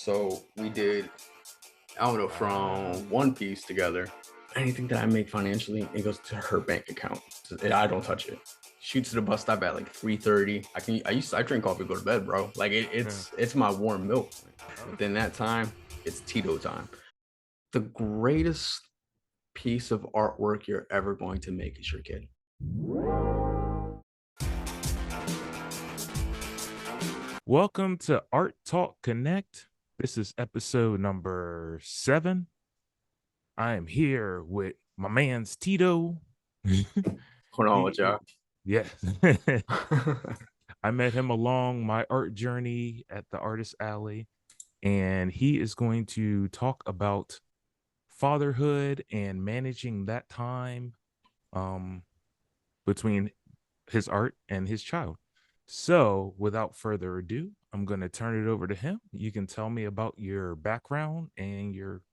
So we did, I don't know, from One Piece together. Anything that I make financially, it goes to her bank account. I don't touch it. Shoot to the bus stop at like 3:30. I drink coffee to go to bed, bro. Like Yeah. it's my warm milk. Oh, Within that time, it's TITO time. The greatest piece of artwork you're ever going to make is your kid. welcome to Art Talk Connect. This is episode number 7. I am here with my man's Tito. Hold on with y'all. Yes. I met him along my art journey at the Artist Alley, and he is going to talk about fatherhood and managing that time between his art and his child. So, without further ado, I'm going to turn it over to him. You can tell me about your background and your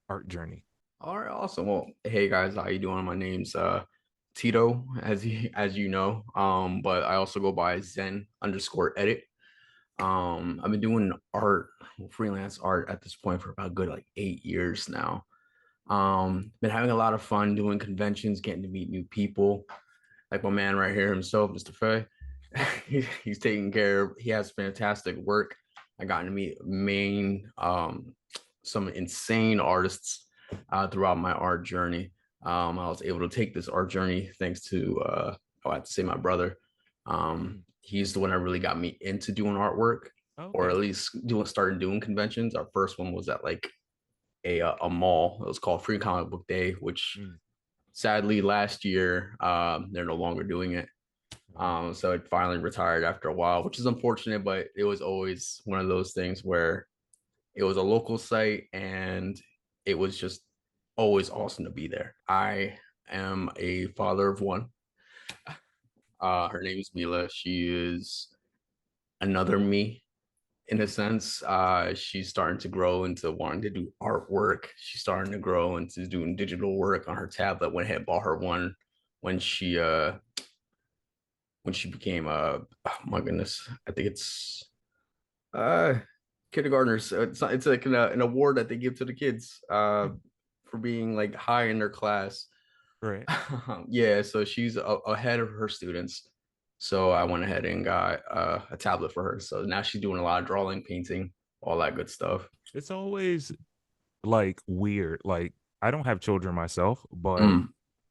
art journey. All right, awesome. Well, hey guys, how you doing? My name's Tito, as you know. But I also go by Zen_edit. I've been doing art, freelance art at this point for about good like 8 years now. Been having a lot of fun doing conventions, getting to meet new people. Like my man right here himself, Mr. Frae. He's taking care of, he has fantastic work. I got to meet some insane artists throughout my art journey. I was able to take this art journey thanks to I have to say my brother. He's the one that really got me into doing artwork, or Okay. at least started doing conventions. Our first one was at like a mall. It was called Free Comic Book Day, which Mm. sadly last year they're no longer doing it. So it finally retired after a while, which is unfortunate, but it was always one of those things where it was a local site and it was just always awesome to be there. I am a father of one. Her name is Mila. She is another me in a sense. She's starting to grow into wanting to do artwork. She's starting to grow into doing digital work on her tablet. Went ahead and bought her one when she became oh my goodness, I think it's uh kindergartners. It's like an award that they give to the kids for being like high in their class. Right. Yeah, so she's ahead of her students. So I went ahead and got a tablet for her. So now she's doing a lot of drawing, painting, all that good stuff. It's always like weird. Like, I don't have children myself, but Mm.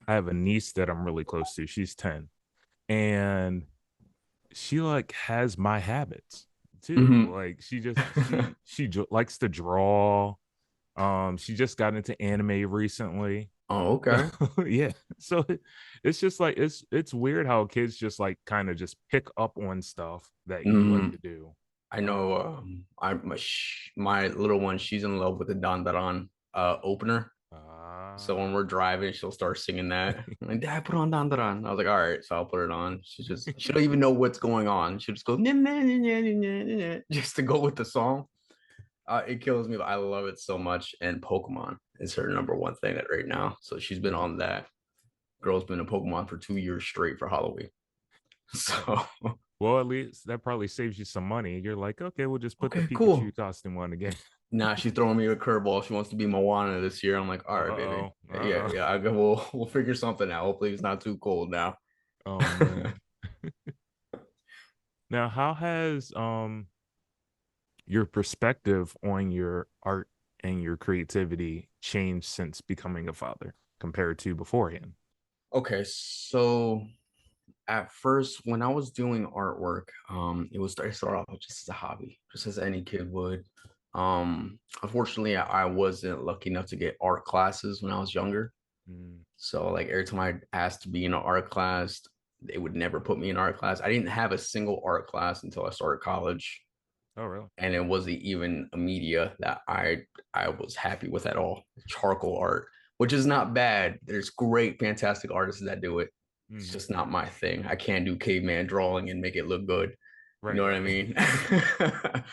I have a niece that I'm really close to. She's 10. And she like has my habits too. Hmm. Like she likes to draw. She just got into anime recently. Oh, okay. Yeah. So it's just like it's weird how kids just like kind of just pick up on stuff that you like Hmm. to do. I know. My little one, she's in love with the Dandaran opener. So when Ah. we're driving, she'll start singing that. I'm like, Dad, put on Dandaran. I was like, all right, so I'll put it on. She don't even know what's going on. She'll just go "Nyeh, nyeh, nyeh, nyeh, nyeh, nyeh," just to go with the song. It kills me, but I love it so much. And Pokemon is her number one thing that right now. So she's been on that. Girl's been a Pokemon for 2 years straight for Halloween. So Well, at least that probably saves you some money. You're like, okay, we'll just put the okay, cool. Pikachu costume on again. Now she's throwing me a curveball. She wants to be Moana this year. I'm like, all right, baby. Uh-oh. Yeah, Uh-oh. yeah. We'll figure something out. Hopefully it's not too cold now. Oh man. Now, how has your perspective on your art and your creativity changed since becoming a father compared to beforehand? Okay, so at first when I was doing artwork, it started off just as a hobby, just as any kid would. Unfortunately, I wasn't lucky enough to get art classes when I was younger. Mm. So like every time I asked to be in an art class, they would never put me in art class. I didn't have a single art class until I started college, Oh, really? and it wasn't even a media that I was happy with at all. Charcoal art, which is not bad. There's great, fantastic artists that do it. It's Hmm. just not my thing. I can't do caveman drawing and make it look good. You Right, know what I right. mean?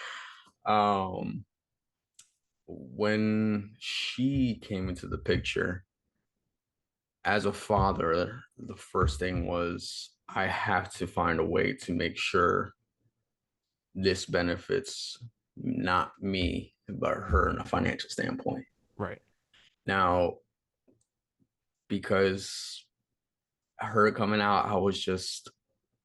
um, when she came into the picture as a father, the first thing was I have to find a way to make sure this benefits not me, but her in a financial standpoint. Right. Now, because her coming out, I was just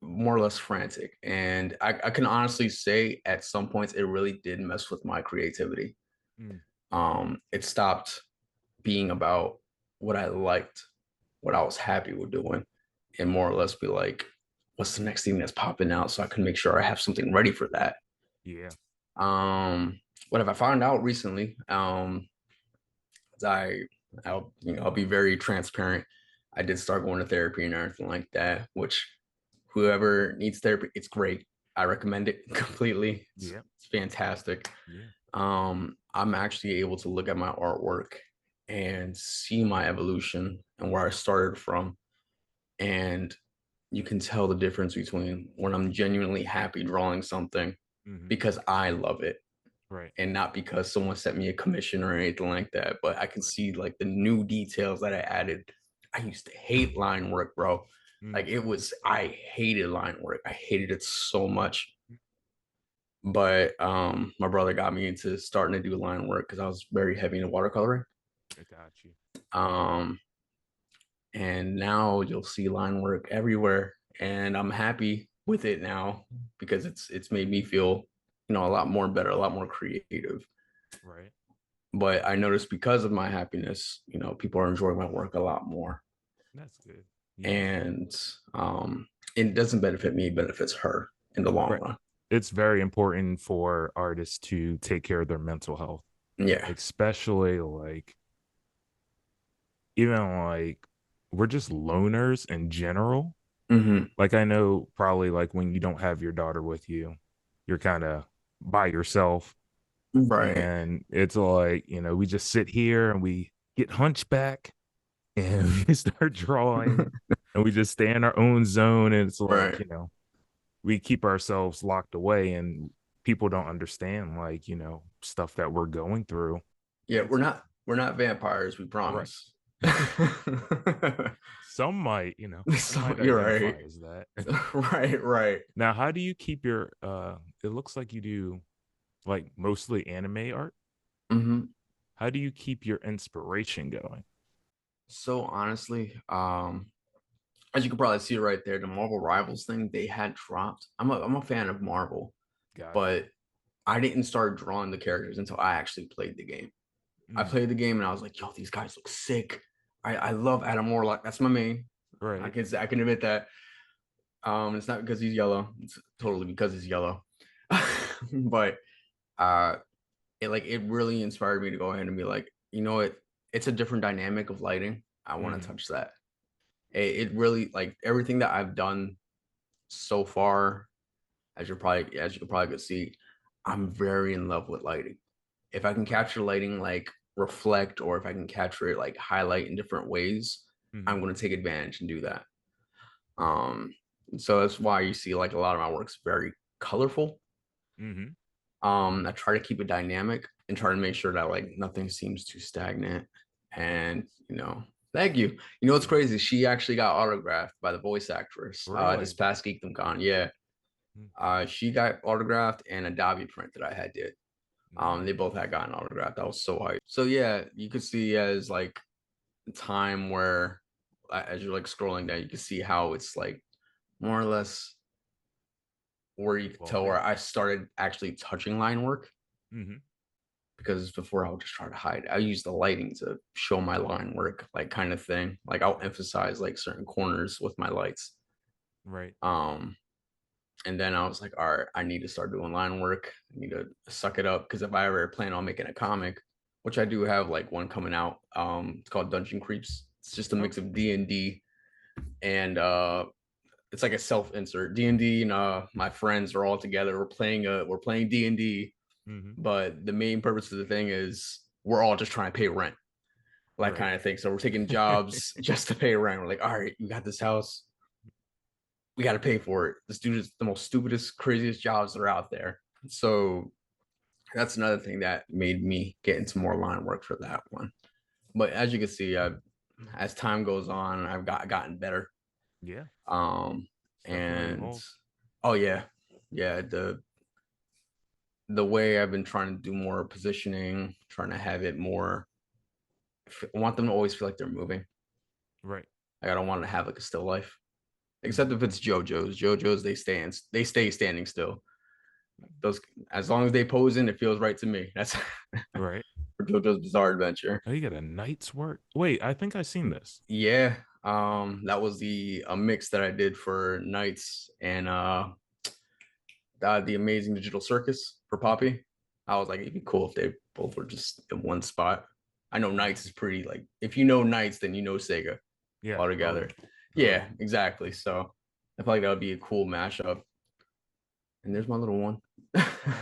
more or less frantic. And I can honestly say at some points it really did mess with my creativity. Mm. It stopped being about what I liked, what I was happy with doing, and more or less be like, what's the next thing that's popping out so I can make sure I have something ready for that. Yeah. What have I found out recently? I I'll be very transparent. I did start going to therapy and everything like that, which whoever needs therapy, it's great. I recommend it completely. Yeah. It's fantastic. Yeah. I'm actually able to look at my artwork and see my evolution and where I started from. And you can tell the difference between when I'm genuinely happy drawing something Mm-hmm. because I love it Right. and not because someone sent me a commission or anything like that. But I can Right. see like the new details that I added. I used to hate line work, bro. Mm. Like I hated line work. I hated it so much. But my brother got me into starting to do line work because I was very heavy into watercoloring. I got you. Um, and now you'll see line work everywhere, and I'm happy with it now because it's made me feel, a lot more better, a lot more creative. Right. But I noticed because of my happiness, people are enjoying my work a lot more. That's good. Yeah. And it doesn't benefit me, it benefits her in the long Right. run. It's very important for artists to take care of their mental health, Yeah. especially like even like we're just loners in general. Hmm. Like I know probably like when you don't have your daughter with you, you're kind of by yourself. Right. And it's like, we just sit here and we get hunchback and we start drawing and we just stay in our own zone. And it's like, Right. we keep ourselves locked away and people don't understand like, stuff that we're going through. Yeah, It's we're not vampires, we right. promise. Some might, some So might you're right. identify as that. Right, right. Now, how do you keep your it looks like you do like mostly anime art. Hmm. How do you keep your inspiration going? So honestly, as you can probably see right there, the Marvel Rivals thing they had dropped. I'm a fan of Marvel, Got you. but I didn't start drawing the characters until I actually played the game. I Mm, played the game and I was like, yo, these guys look sick. I love Adam Warlock. That's my main. right. I can admit that. It's not because he's yellow. It's totally because he's yellow. But uh it really inspired me to go ahead and be like, it's a different dynamic of lighting. I want to Mm-hmm. touch that. It really like everything that I've done so far, as you can probably could see, I'm very in love with lighting. If I can Right. capture lighting like reflect, or if I can capture it like highlight in different ways, Mm-hmm. I'm going to take advantage and do that. Um, so that's why you see like a lot of my work's very colorful. Mm-hmm. I try to keep it dynamic and try to make sure that like nothing seems too stagnant. And thank you. You know what's Yeah. crazy? She actually got autographed by the voice actress this Really? past Geekdom Con. Yeah. Mm, She got autographed and a Dobby print that I had did. They nice. both had gotten autographed. I was so hyped. So yeah, you could see as like time where as you're like scrolling down, you can see how it's like more or less where you could tell Evolving. where I started actually touching line work, Mm-hmm. because before I would just try to hide. I use the lighting to show my line work, like kind of thing. Like I'll Right. emphasize like certain corners with my lights. Right. Um, and then I was like, all right, I need to start doing line work. I need to suck it up because if I ever plan on making a comic, which I do have like one coming out, it's called Dungeon Creeps. It's just a Oh. mix of D&D and it's like a self insert. D&D and my friends are all together. We're playing D&D, Mm-hmm. but the main purpose of the thing is we're all just trying to pay rent, like Right. kind of thing. So we're taking jobs just to pay rent. We're like, all right, we got this house, we got to pay for it. This dude is the most stupidest, craziest jobs that are out there. So that's another thing that made me get into more line work for that one. But as you can see, as time goes on, I've gotten better. Yeah. Um, It's definitely and evolved. oh yeah, yeah. the way I've been trying to do more positioning, trying to have it more. I want them to always feel like they're moving. Right. Like I don't want to have like a still life, except Mhm. if it's JoJo's. JoJo's they stay standing still. Those as long as they pose in, it feels right to me. That's Right. for JoJo's Bizarre Adventure. Oh, you got a night's work. Wait, I think I've seen this. Yeah, that was the a mix that I did for Knights and the Amazing Digital Circus for Poppy. I was like, it'd be cool if they both were just in one spot. I know Knights is pretty like if you know Knights, then you know Sega Yeah. Oh altogether. yeah. Oh Yeah, yeah. exactly. So I feel like that would be a cool mashup. And there's my little one.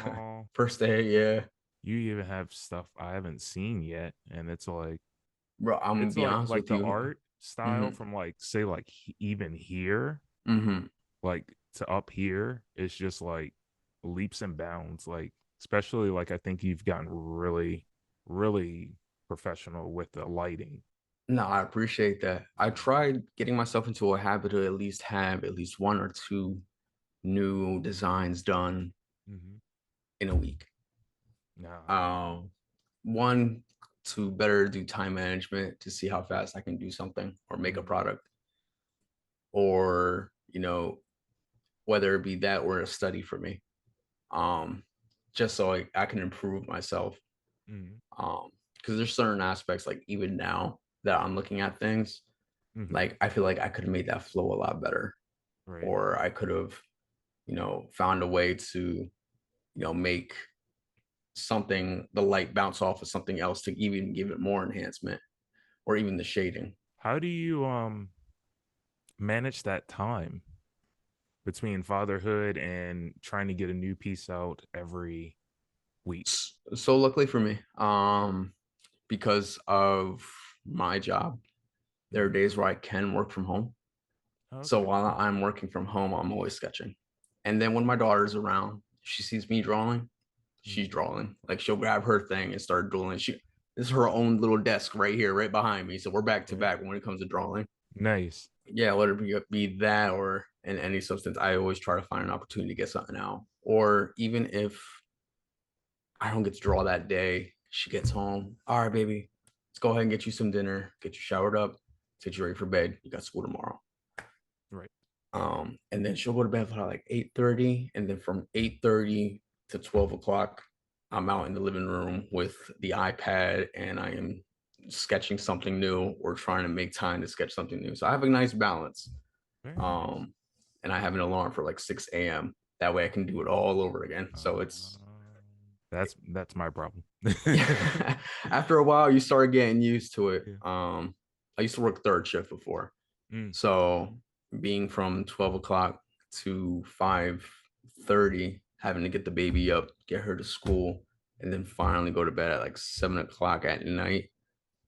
Oh, First day, yeah. you even have stuff I haven't seen yet, and Bro, I'm gonna it's be honest like with the you. art style Hmm. from like say like even here, Hmm. like to up here, it's just like leaps and bounds. Like especially like I think you've gotten really, really professional with the lighting. No, I appreciate that. I tried getting myself into a habit to at least have at least one or two new designs done Mm-hmm. in a week. Nah. Um, one to better do time management to see how fast I can do something or make a Mm-hmm. product, or whether it be that or a study for me. Um, just so I can improve myself. Mm-hmm. Because there's certain aspects like even now that I'm looking at things, Mm-hmm. like I feel like I could have made that flow a lot better, Right. or I could have, found a way to, make something the light bounce off of something else to even give it more enhancement or even the shading. How do you manage that time between fatherhood and trying to get a new piece out every week? So luckily for me, because of my job, there are Mm-hmm. days where I can work from home. So Okay. while I'm working from home, I'm always sketching. And then when my daughter's around, she sees me drawing, she's Mm-hmm. drawing. Like she'll grab her thing and start drawing. This is her own little desk right here, right behind me. So we're back to Right. back when it comes to drawing. Nice. Yeah, whether it be that or in any substance, I always try to find an opportunity to get something out. Or even if I don't get to draw that day, she gets home. All right, baby, let's go ahead and get you some dinner, get you showered up, get you ready for bed. You got school tomorrow. Right. And then she'll go to bed for like 8:30. And then from 8:30 to 12 o'clock, I'm out in the living room with the iPad and I am sketching something new or trying to make time to sketch something new. So I have a nice balance. Very nice. Um, and I have an alarm for like 6 a.m. That way I can do it all over again. So it's Um, that's my problem. yeah. After a while, you start getting used to it. Yeah. I used to work third shift before, Mm, so being from 12 o'clock to 5:30, having to get the baby up, get her to school, and then finally go to bed at like 7 o'clock at night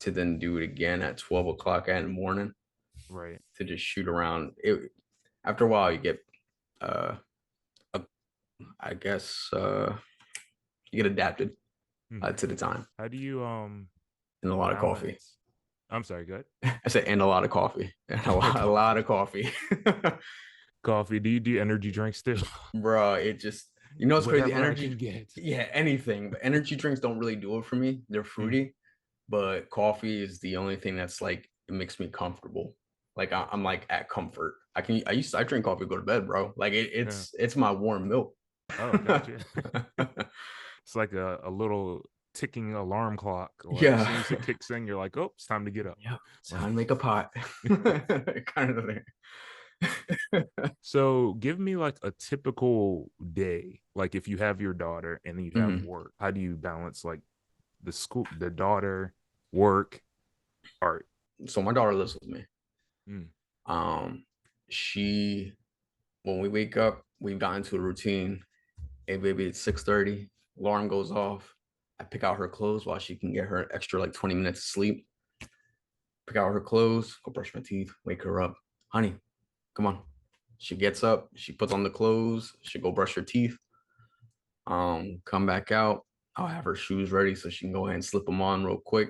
to then do it again at 12 o'clock in the morning right. to just shoot around. After a while, you get, uh, a, I guess, you get adapted Hmm. to the time How do you and a lot of coffee. balance? I'm sorry, good. I said, and a lot of coffee, and a lot Coffee. of coffee. Coffee. Do you do energy drinks too? Bro, it just, it's crazy. Whatever I Energy, can get. yeah, anything, but energy drinks don't really do it for me. They're Mm, fruity, but coffee is the only thing that's like, it makes me comfortable. Like I'm like at comfort. I drink coffee to go to bed, bro. Like yeah. it's my warm milk. Oh, gotcha. It's like a little ticking alarm clock. Like as Yeah. soon as it kicks in, you're like, oh, it's time to get up. Yeah. It's Like, time to make a pot. Kind of thing. so give me like a typical day. Like if you have your daughter and then you have Mhm. work, how do you balance like the daughter, work, art? So my daughter lives with me. Mm, Um, she when we wake up, we've gotten to a routine. Hey baby, it's 6:30. Alarm goes off. I pick out her clothes while she can get her extra like 20 minutes of sleep. Pick out her clothes, go brush my teeth, wake her up. Honey, come on. She gets up, she puts on the clothes, she go brush her teeth. Come back out. I'll have her shoes ready so she can go ahead and slip them on real quick,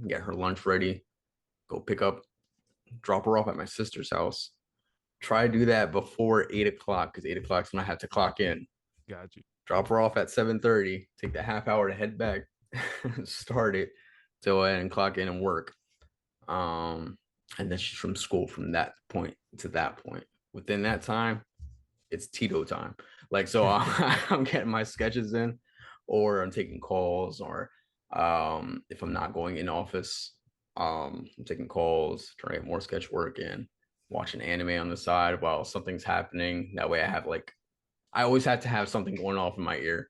get her lunch ready, go pick up, drop her off at my sister's house. Try to do that before 8 o'clock because 8 o'clock is when I have to clock in. got you. drop her off at 7:30, take the half hour to head back, start it, go ahead and clock in and work. Um, and then she's from school from that point to that point. Within that time, it's TITO time. Like, so I'm getting my sketches in, or I'm taking calls, or if I'm not going in office, I'm taking calls, trying to get more sketch work in, watching anime on the side while something's happening. That way I have like I always had to have something going off in my ear,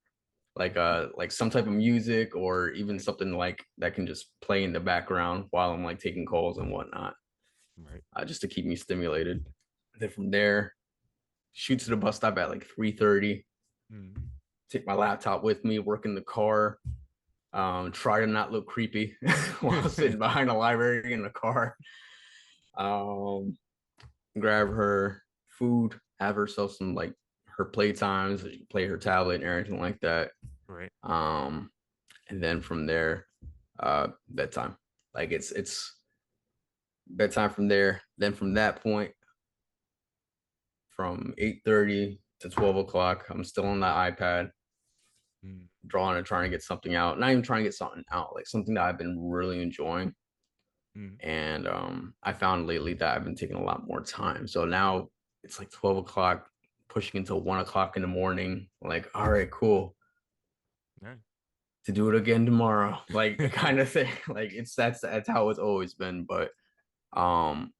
like some type of music or even something like that can just play in the background while I'm like taking calls and whatnot, Right. just to keep me stimulated. Then from there, shoot to the bus stop at like 3:30. Mm. Take my laptop with me, work in the car, try to not look creepy while sitting behind a library in the car. Um, Grab her food, have herself some like her playtimes, play her tablet and everything like that. Right. Um, and then from there, bedtime. Like it's bedtime from there. Then from that point, from 8:30 to 12 o'clock, I'm still on the iPad, Mm. drawing and trying to get something out. Not even trying to get something out, like something that I've been really enjoying. Mm. And I found lately that I've been taking a lot more time. So now it's like 12 o'clock, pushing into 1 o'clock in the morning. Like, all right, cool. Yeah. To do it again tomorrow, like kind of thing. Like that's how it's always been. But um,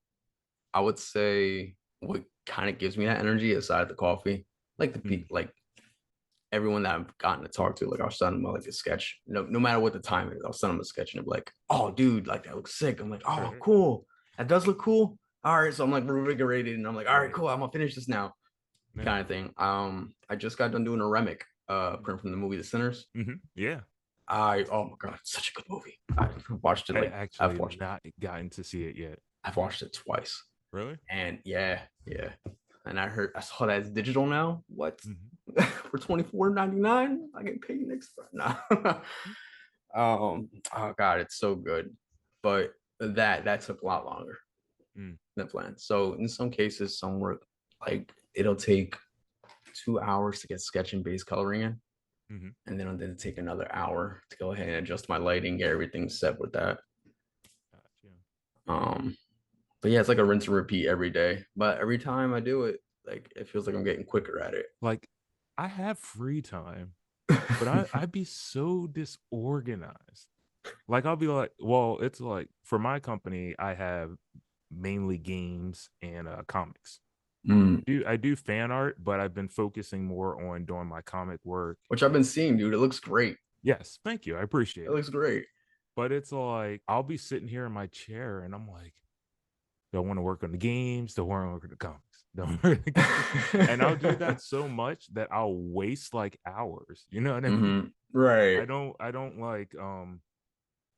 I would say what kind of gives me that energy aside the coffee, like Mm. like everyone that I've gotten to talk to, like I'll send them like a sketch. No matter what the time is, I'll send them a sketch and they're like, "Oh, dude, like that looks sick." I'm like, "Oh, Right. cool. That does look cool." All right, so I'm like revigorated and I'm like, "All right, Right. cool. I'm gonna finish this now." Yeah. Kind of thing. I just got done doing a Remick, print from the movie The Sinners. Mm-hmm. Yeah. I Oh my god, it's such a good movie. I watched it I like actually not gotten to see it yet. I've watched it twice. Really? And yeah. And I saw that it's digital now. What? Mm-hmm. For $24.99? I get paid next time. Nah. Oh god, it's so good. But that took a lot longer Mm. than planned. So in some cases, some work like it'll take 2 hours to get sketch and base coloring in. Mm-hmm. And then it'll take another hour to go ahead and adjust my lighting, get everything set with that. Gotcha. Um, but yeah, it's like a rinse and repeat every day. But every time I do it, like it feels like I'm getting quicker at it. Like, I have free time, but I'd be so disorganized. Like, I'll be like, well, it's like for my company, I have mainly games and comics. Mm. I do fan art, but I've been focusing more on doing my comic work. Which I've been seeing, dude. It looks great. Yes, thank you. I It appreciate it. looks great. But it's like I'll be sitting here in my chair and I'm like, don't want to work on the games, don't want to work on the comics. Don't work on the comics. And I'll do that so much that I'll waste like hours. You know what I mean? Hmm. Right. I don't like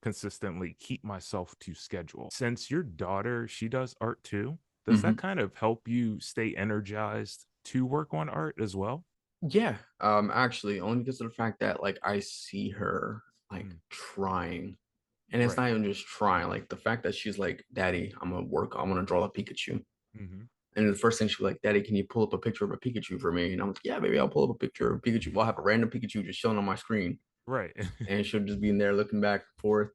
consistently keep myself to schedule. Since your daughter, she does art too, does that Hmm. kind of help you stay energized to work on art as well? Yeah. Actually, only because of the fact that like I see her like Mm. trying. And it's Right. not even just trying, like the fact that she's like, Daddy, I'm gonna draw a Pikachu. Mm-hmm. And the first thing she'll be like, Daddy, can you pull up a picture of a Pikachu for me? And I'm like, yeah, baby, I'll pull up a picture of a Pikachu. I'll have a random Pikachu just showing on my screen. Right. And she'll just be in there looking back and forth.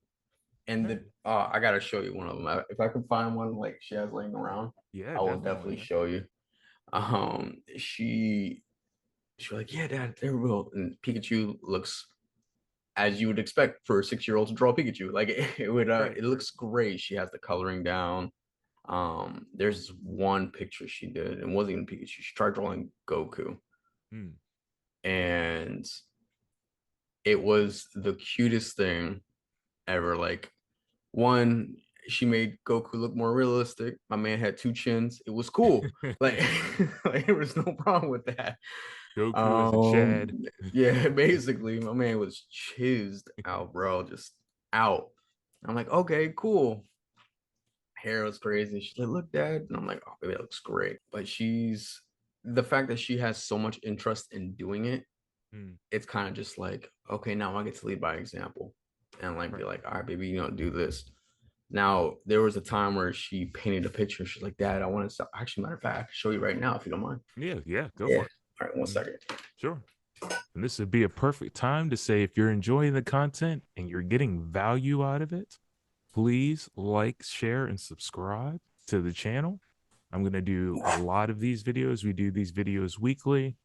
And Nice. I gotta show you one of them. If I can find one like she has laying around, Yeah, I will definitely, definitely man. show you. She's like, yeah, Dad, there we go. And Pikachu looks as you would expect for a 6 year old to draw Pikachu. Like Right. it looks great. She has the coloring down. There's one picture she did, and wasn't even Pikachu. She tried drawing Goku, Mm. and it was the cutest thing ever. Like one, she made Goku look more realistic. My man had two chins. It was cool. Like, like there was no problem with that. Goku as a Um, Chad. yeah, basically, my man was chizzed out, bro, just out. I'm like, okay, cool. Hair was crazy. She's like, look, Dad. And I'm like, oh, baby, that looks great. But the fact that she has so much interest in doing it, Mm. it's kind of just like, okay, now I get to lead by example and like be Right. like, all right, baby, do this. Now, there was a time where she painted a picture. She's like, Dad, I want to stop. Actually, matter of fact, I can show you right now if you don't mind. Yeah, yeah, go Yeah. for it. All right, one Mhm. second. Sure. And this would be a perfect time to say if you're enjoying the content and you're getting value out of it, please like, share, and subscribe to the channel. I'm going to do a lot of these videos. We do these videos weekly.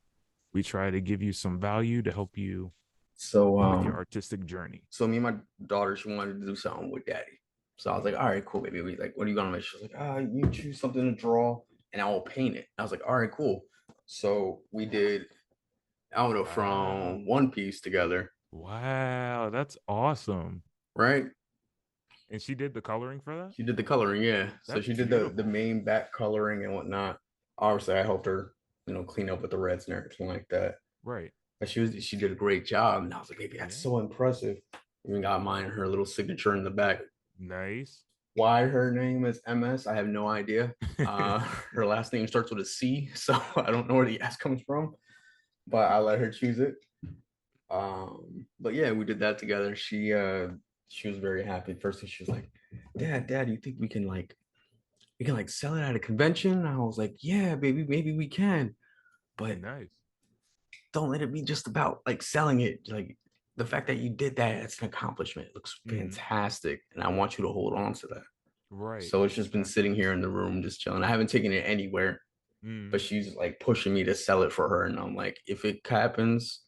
We try to give you some value to help you So with your artistic journey. so me and my daughter, she wanted to do something with daddy. So I was like, all right, cool, baby. We like, what are you gonna make? She's like, you choose something to draw and I will paint it. I was like, all right, cool. So we did, I don't know, Wow. from One Piece together, Wow. That's awesome. right? And she did the coloring for that? She did the coloring, yeah. So That's she did the beautiful. main back coloring and whatnot. Obviously, I helped her, clean up with the reds and everything like that. Right. But she did a great job, and I was like, baby, that's Yeah. so impressive. Even got mine, her little signature in the back. Nice. Why her name is MS, I have no idea. Her last name starts with a C, so I don't know where the S comes from, but I let her choose it. But yeah, we did that together. She was very happy. First thing she was like, Dad, you think we can sell it at a convention? I was like, yeah, baby, maybe we can, but Nice. don't let it be just about like selling it. Like the fact that you did that, it's an accomplishment. It looks Hmm. fantastic, and I want you to hold on to that. Right. So it's just been sitting Exactly. here in the room, just chilling. I haven't taken it anywhere, but Hmm. she's like pushing me to sell it for her, and I'm like, if it happens,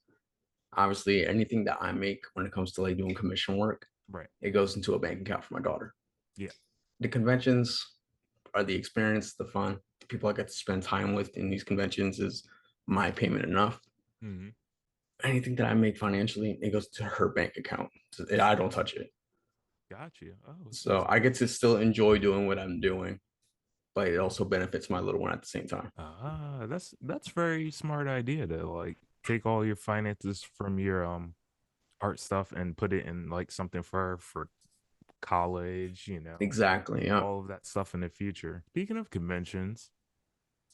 obviously anything that I make when it comes to like doing commission work, Right. it goes into a bank account for my daughter. Yeah. The conventions are the experience, the fun. The people I get to spend time with in these conventions is my payment enough. Hmm. Anything that I make financially, it goes to her bank account. So I don't touch it. Got you. Oh, So that's I get good. to still enjoy doing what I'm doing, but it also benefits my little one at the same time. That's very smart idea to like take all your finances from your art stuff and put it in like something for college, Exactly. Yeah. all of that stuff in the future. Speaking of conventions,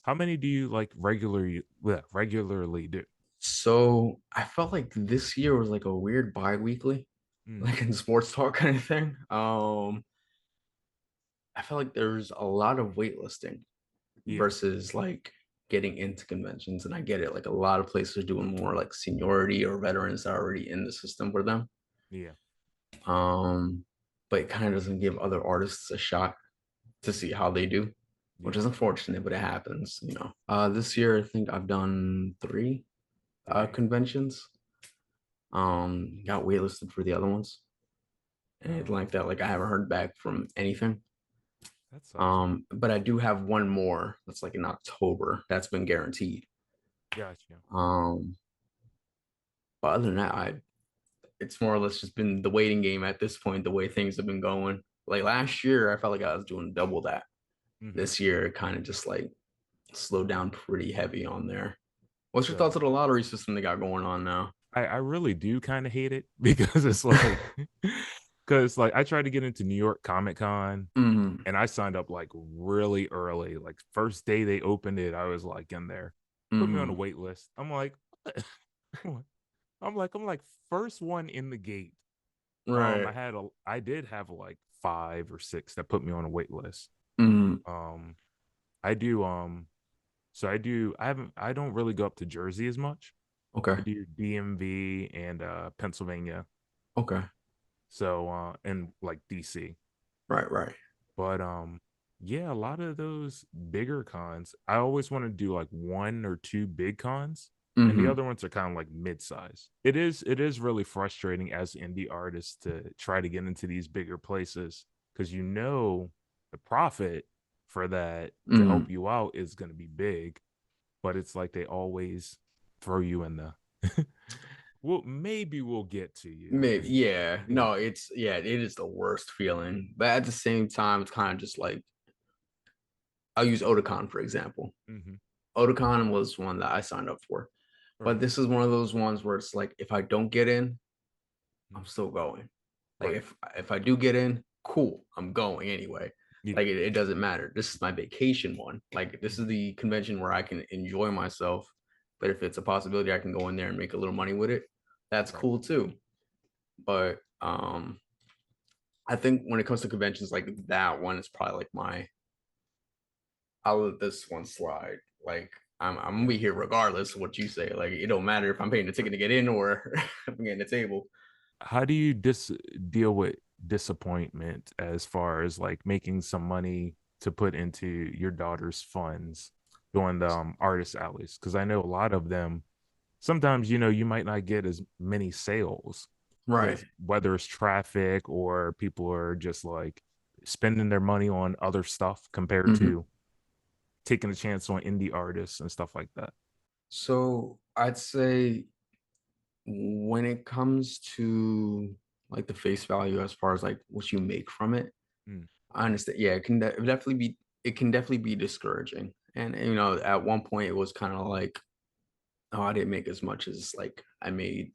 how many do you like regularly do? So I felt like this year was like a weird bi-weekly, Hmm. like in sports talk kind of thing. I felt like there's a lot of waitlisting Yeah. versus like getting into conventions. And I get it. Like a lot of places are doing more like seniority or veterans that are already in the system for them. Yeah. Um, but it kind of doesn't give other artists a shot to see how they do, which Yeah. is unfortunate, but it happens. This year I think I've done three Three. conventions. Got waitlisted for the other ones. And Oh, like that, like I haven't heard back from anything. that sucks. But I do have one more that's like in October that's been guaranteed. Gotcha. Um, but other than that, it's more or less just been the waiting game at this point, the way things have been going. Like last year, I felt like I was doing double that. Hmm. This year, it kind of just like slowed down pretty heavy on there. What's your thoughts So of the lottery system they got going on now? I really do kind of hate it because it's like because like I tried to get into New York Comic Con Mm, and I signed up like really early. Like first day they opened it, I was like in there. Put me on a mm, wait list. I'm like, I'm like first one in the gate. right. I did have like five or six that put me on a wait list. Mm, Um I do so I don't really go up to Jersey as much. okay. I do DMV and Pennsylvania. Okay. So and like DC. Right. Right. But yeah, a lot of those bigger cons, I always want to do like one or two big cons, and the Mm-hmm. other ones are kind of like mid-size. It is really frustrating as indie artists to try to get into these bigger places because the profit for that to Mm-hmm. help you out is going to be big, but it's like they always throw you in the well, maybe we'll get to you. Maybe. And Yeah. yeah. No, it is the worst feeling. But at the same time, it's kind of just like I'll use Otakon for example. Hmm. Otakon was one that I signed up for. But Right. this is one of those ones where it's like if I don't get in, I'm Mhm. still going. Like Right. if I do get in, cool, I'm going anyway. Yeah. Like it doesn't matter. This is my vacation one. Like this is Mhm. the convention where I can enjoy myself. But if it's a possibility I can go in there and make a little money with it, that's Right. cool too. But I think when it comes to conventions like that one is probably like I'll let this one slide. Like I'm gonna Yeah. be here regardless of what you say. Like it don't matter if I'm paying the ticket to get in or if I'm getting the table. How do you deal with disappointment as far as like making some money to put into your daughter's funds doing the artist alleys? Because I know a lot of them, sometimes, you might not get as many sales Right. because whether it's traffic or people are just like spending their money on other stuff compared Mhm. to taking a chance on indie artists and stuff like that. So I'd say when it comes to like the face value as far as like what you make from it, Mm, I understand. Yeah, it can definitely be discouraging. And at one point it was kind of like, oh, I didn't make as much as like I made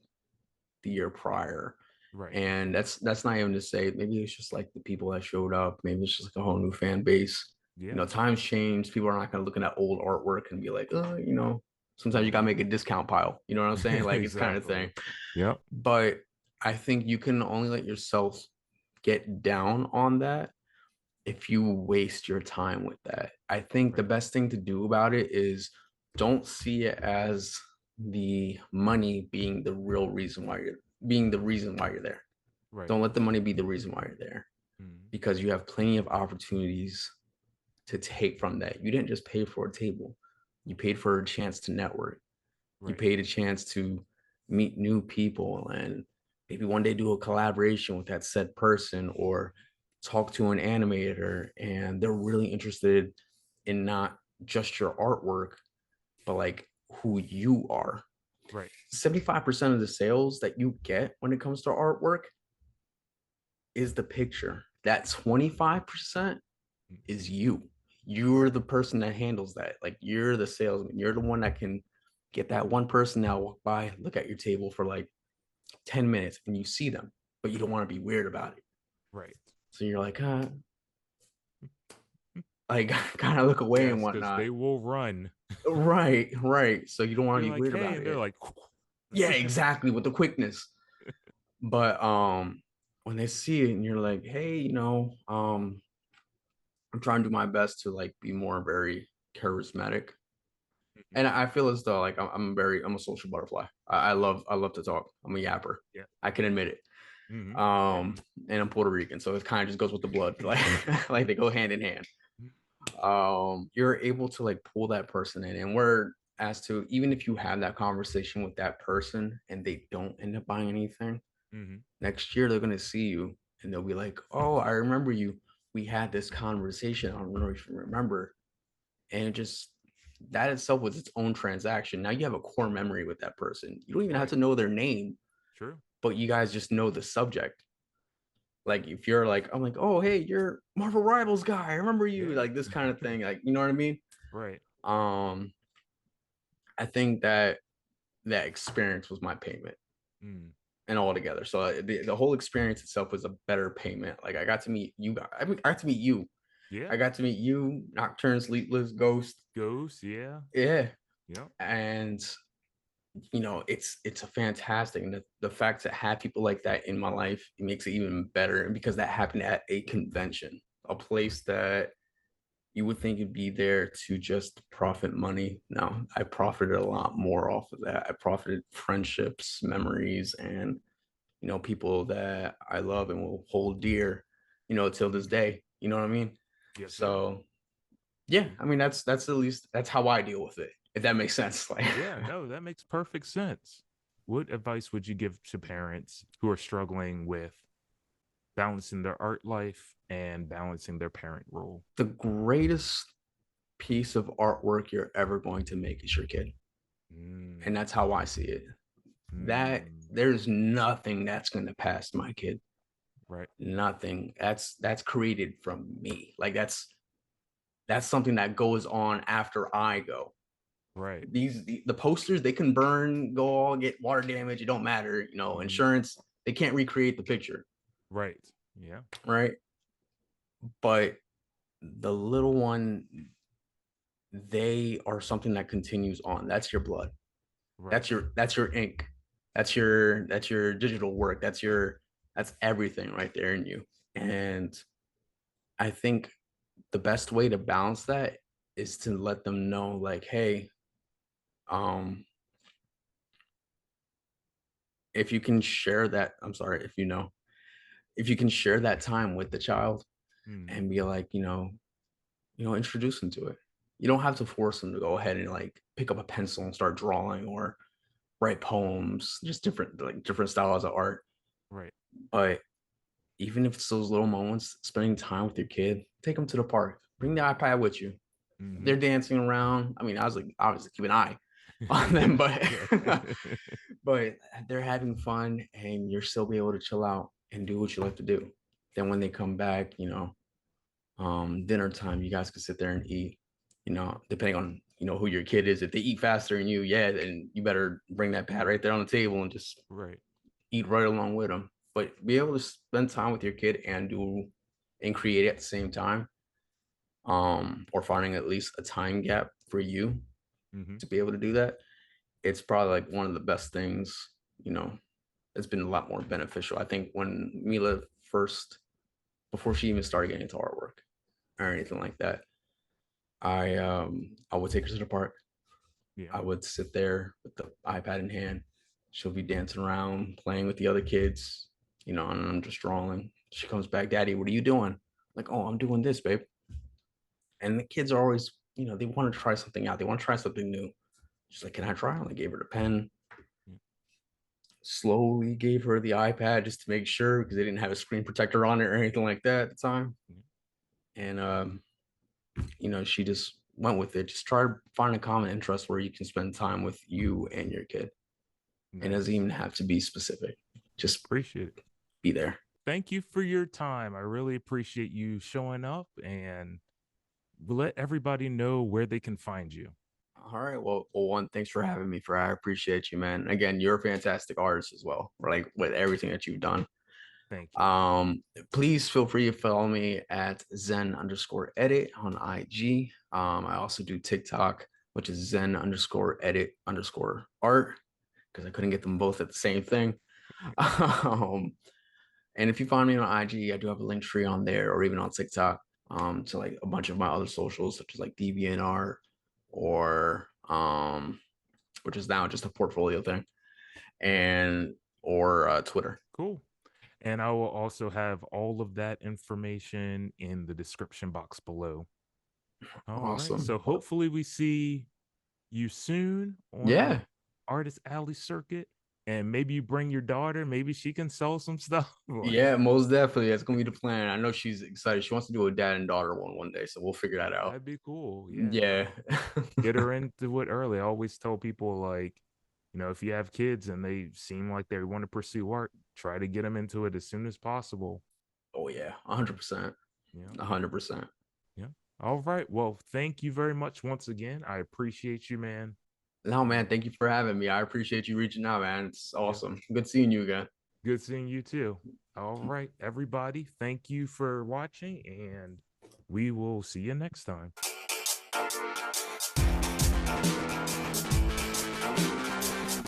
the year prior. right. And that's not even to say maybe it's just like the people that showed up, maybe it's just like a whole new fan base. Yeah. Times change. People are not gonna looking at old artwork and be like, oh, sometimes you Hmm. gotta make a discount pile. You know what I'm saying? Like it's kind of Exactly. thing. Yep. But I think you can only let yourself get down on that if you waste your time with that. I think the Right. best thing to do about it is don't see it as the money being the reason why you're there. Right. Don't let the money be the reason why you're there Hmm. because you have plenty of opportunities to take from that. You didn't just pay for a table. You paid for a chance to network. You Right. paid a chance to meet new people and maybe one day do a collaboration with that said person or talk to an animator and they're really interested in not just your artwork but like who you are. Right. 75% of the sales that you get when it comes to artwork is the picture. That 25% Mm, is you. You're the person that handles that. Like you're the salesman. You're the one that can get that one person that walk by, look at your table for like 10 minutes and you see them, but you don't want to be weird about it. right. So you're like kind of look away and Yes, because whatnot. they will run. Right, right. So you don't want You're to be like, weird hey, about and they're it. like, Yeah, exactly. With the quickness. But when they see it and you're like, hey, I'm trying to do my best to like be more very charismatic. Mhm. And I feel as though like I'm a social butterfly. I love to talk. I'm a yapper. Yeah. I can admit it. Hmm. Yeah. Um, and I'm Puerto Rican, so it kind of just goes with the blood. Like they go hand in hand. You're able to like pull that person in, and we're as to even if you have that conversation with that person and they don't end up buying anything, Hmm. next year they're gonna see you and they'll be like, "Oh, I remember you. We had this conversation. I don't know if you remember." And it just that itself was its own transaction. Now you have a core memory with that person. You don't even have Right. to know their name, True. but you guys just know the subject. Like if you're like, I'm like, oh hey, you're Marvel Rivals guy. I remember you, Yeah. like this kind of thing. Like, you know what I mean? Right. Um, I think that that experience was my payment Mm. and all together. So the whole experience itself was a better payment. Like I got to meet you guys. I got to meet you. Yeah. I got to meet you, Nocturne, Sleepless, Ghost. Ghost. Yeah. Yeah. Yep. And it's a fantastic, and the fact to have people like that in my life, it makes it even better. And because that happened at a convention, a place that you would think it'd be there to just profit money. No, I profited a lot more off of that. I profited friendships, memories, and people that I love and will hold dear, till this Mm. day. You know what I mean? Yes, sir. So yeah, I mean that's at least that's how I deal with it, if that makes sense. Like Yeah. No, that makes perfect sense. What advice would you give to parents who are struggling with balancing their art life and balancing their parent role? the greatest piece of artwork you're ever going to make is your kid. Mm. And that's how I see it. That Mm. there's nothing that's going to pass my kid. Right. Nothing. That's created from me. Like that's something that goes on after I go. Right. The posters, they can burn, go all get water damage. It don't matter. Hmm. Insurance, they can't recreate the picture, Right. Yeah. right? But the little one, they are something that continues on. That's your blood. Right. That's your ink. That's your digital work. That's everything right there in you. And I think the best way to balance that is to let them know like, hey, Um, if you can share that, I'm sorry, if you know, if you can share that time with the child Mm, and be like, introduce them to it. You don't have to force them to go ahead and like pick up a pencil and start drawing or write poems, just different styles of art. right. But even if it's those little moments, spending time with your kid, take them to the park, bring the iPad with you. Mm-hmm. They're dancing around. I mean, I was like, obviously keep an eye on them, but Yeah. but they're having fun and you're still be able to chill out and do what you like to do. Then when they come back, dinner time, you guys can sit there and eat, depending on, who your kid is. If they eat faster than you, yeah, then you better bring that pad right there on the table and just Right. eat right along with them. But be able to spend time with your kid and create at the same time, or finding at least a time gap for you Mm-hmm. to be able to do that. It's probably like one of the best things, you know, it's been a lot more beneficial. I think when Mila first, before she even started getting into artwork or anything like that, I would take her to the park. Yeah. I would sit there with the iPad in hand. She'll be dancing around, playing with the other kids, and I'm just drawing. She comes back, Daddy, what are you doing? Like, oh, I'm doing this, babe. And the kids are always, they want to try something out. They want to try something new. She's like, can I try? And I gave her the pen, Yeah. slowly gave her the iPad just to make sure because they didn't have a screen protector on it or anything like that at the time. Yeah. And, she just went with it. Just try to find a common interest where you can spend time with you and your kid. It doesn't Nice. even have to be specific. Just Appreciate it. be there. Thank you for your time. I really appreciate you showing up, and let everybody know where they can find you. All right. Well, one, thanks for having me, Frae. I appreciate you, man. Again, you're a fantastic artist as well, like with everything that you've done. Thank you. Um, please feel free to follow me at Zen_edit on IG. I also do TikTok, which is Zen_edit_art, because I couldn't get them both at the same thing. Um, and if you find me on IG, I do have a link tree on there or even on TikTok, to like a bunch of my other socials, such as like DeviantArt or which is now just a portfolio thing, and or Twitter. Cool. And I will also have all of that information in the description box below. All right. Awesome. So hopefully we see you soon on the Yeah. Artist Alley circuit. And maybe you bring your daughter. Maybe she can sell some stuff. Like, Yeah, most definitely. That's gonna be the plan. I know she's excited. She wants to do a dad and daughter one day, so we'll figure that out. that'd be cool. Yeah. Yeah. Get her into it early. I always tell people, like, if you have kids and they seem like they want to pursue art, try to get them into it as soon as possible. Oh yeah, 100%. Yeah. 100%. Yeah. All right. Well, thank you very much once again. I appreciate you, man. No, man, And thank you for having me. I appreciate you reaching out, man. It's yeah, awesome. Good seeing you again. good seeing you too. All right, everybody. Thank you for watching, and we will see you next time.